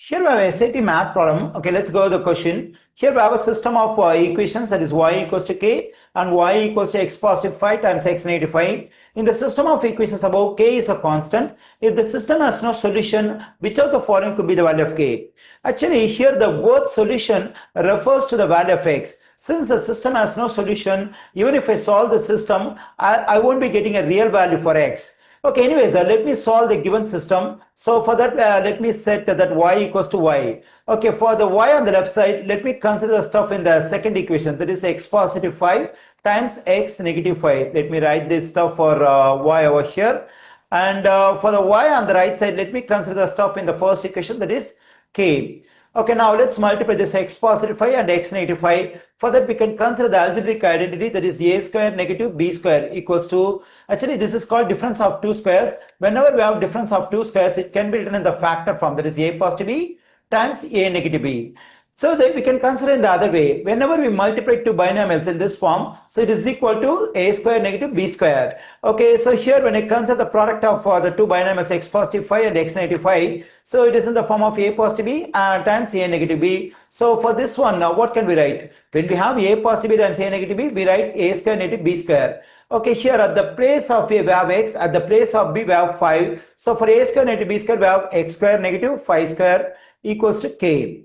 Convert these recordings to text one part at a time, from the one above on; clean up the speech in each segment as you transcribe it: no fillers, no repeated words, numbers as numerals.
Here we have a SAT math problem. Okay, let's go to the question. Here we have a system of equations, that is y equals to k and y equals to x positive 5 times x negative 5. In the system of equations above, k is a constant. If the system has no solution, which of the following could be the value of k? Actually, here the word solution refers to the value of x. Since the system has no solution, even if I solve the system, I won't be getting a real value for x. Okay, anyways, let me solve the given system. So for that, let me set that y equals to y. Okay, for the y on the left side, let me consider the stuff in the second equation, that is x positive 5 times x negative 5. Let me write this stuff for y over here. And for the y on the right side, let me consider the stuff in the first equation, that is k. Okay, now let's multiply this x positive 5 and x negative 5. For that, we can consider the algebraic identity, that is a square negative b square equals to, actually this is called difference of two squares. Whenever we have difference of two squares, it can be written in the factor form, that is a positive b times a negative b. So that we can consider in the other way. Whenever we multiply two binomials in this form, so it is equal to a square negative b square. Okay, so here when I consider the product of the two binomials x positive 5 and x negative 5, so it is in the form of a positive b times a negative b. So for this one, now what can we write? When we have a positive b times a negative b, we write a square negative b square. Okay, here at the place of a we have x, at the place of b we have 5. So for a square negative b square, we have x square negative 5 square equals to k.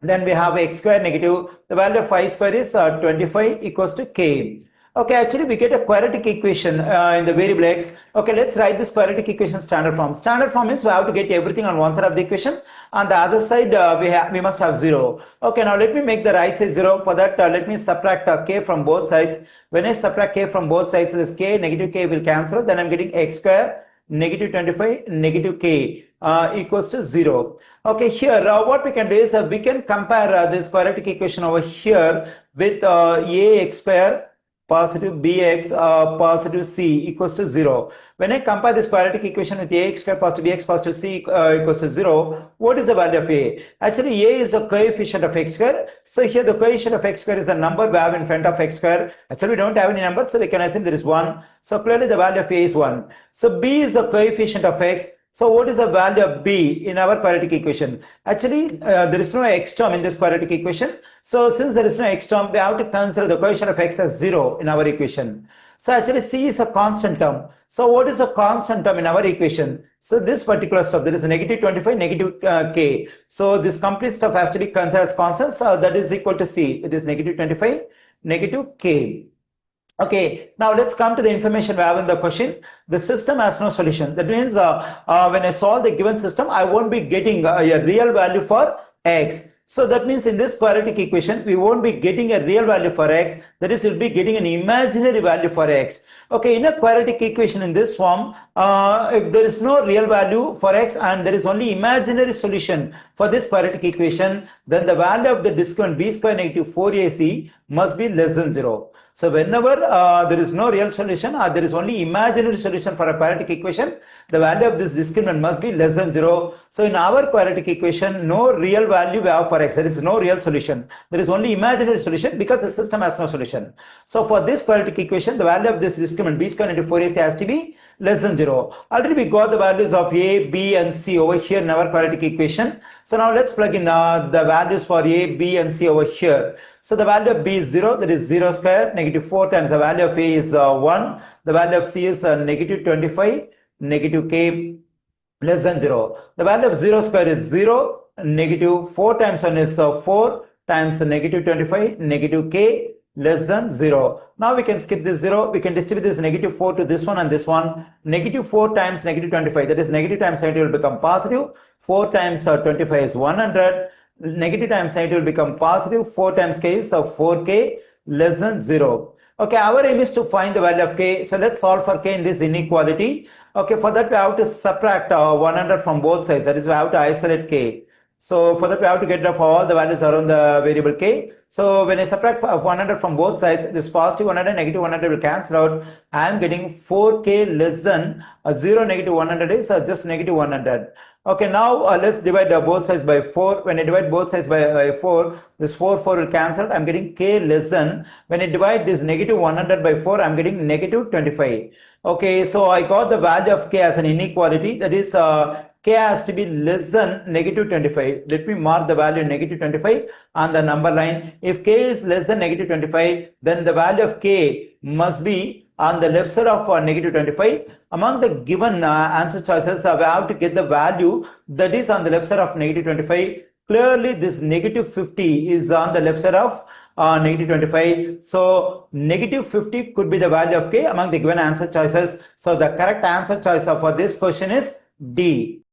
Then we have x square negative, the value of 5 square is 25 equals to k. Okay, actually we get a quadratic equation in the variable x. Okay, let's write this quadratic equation standard form. Standard form means we have to get everything on one side of the equation. On the other side, we must have 0. Okay, now let me make the right side 0. For that, let me subtract k from both sides. When I subtract k from both sides, this k, negative k will cancel. Then I'm getting x square negative 25 negative k equals to 0. Okay, here what we can do is we can compare this quadratic equation over here with ax square positive bx positive c equals to 0. When I compare this quadratic equation with ax square positive bx positive c equals to 0, what is the value of a? Actually, a is the coefficient of x square. So here the coefficient of x square is a number we have in front of x square. Actually, we don't have any number, so we can assume there is 1. So clearly the value of a is 1. So b is the coefficient of x. So what is the value of b in our quadratic equation? Actually, there is no x term in this quadratic equation. So since there is no x term, we have to consider the coefficient of x as 0 in our equation. So actually c is a constant term. So what is a constant term in our equation? So this particular stuff, there is a negative 25, negative k. So this complete stuff has to be considered as constants. That is equal to c. It is negative 25, negative k. Okay, now let's come to the information we have in the question. The system has no solution. That means when I solve the given system, I won't be getting a real value for x. So that means in this quadratic equation, we won't be getting a real value for x. That is, we'll be getting an imaginary value for x. Okay, in a quadratic equation in this form, if there is no real value for x and there is only imaginary solution for this quadratic equation, then the value of the discount b square negative 4ac must be less than 0. So whenever there is no real solution or there is only imaginary solution for a quadratic equation, the value of this discriminant must be less than 0. So in our quadratic equation, no real value we have for x. There is no real solution. There is only imaginary solution because the system has no solution. So for this quadratic equation, the value of this discriminant b square into 4ac has to be less than 0. Already we got the values of a, b and c over here in our quadratic equation. So now let's plug in the values for a, b and c over here. So the value of b is 0, that is 0 square, negative 4 times the value of a is 1. The value of c is negative 25, negative k less than 0. The value of 0 square is 0, negative 4 times 1 is 4 times negative 25, negative k less than 0. Now we can skip this 0. We can distribute this negative 4 to this one and this one. Negative 4 times negative 25, that is negative times 70 will become positive. 4 times 25 is 100. Negative times 90 will become positive. 4 times k is 4k less than 0. Okay, our aim is to find the value of k. So let's solve for k in this inequality. Okay, for that we have to subtract 100 from both sides. That is, we have to isolate k. So for that we have to get rid of all the values around the variable k. So when I subtract 100 from both sides, this positive 100, negative 100 will cancel out. I am getting 4k less than 0, negative 100 is just negative 100. Okay, now let's divide both sides by 4. When I divide both sides by 4, this 4 will cancel. I'm getting k less than. When I divide this negative 100 by 4, I'm getting negative 25. Okay, so I got the value of k as an inequality. That is k has to be less than negative 25. Let me mark the value negative 25 on the number line. If k is less than negative 25, then the value of k must be on the left side of negative 25. Among the given answer choices, we have to get the value that is on the left side of negative 25. Clearly, this negative 50 is on the left side of negative 25. So, negative 50 could be the value of k among the given answer choices. So, the correct answer choice for this question is D.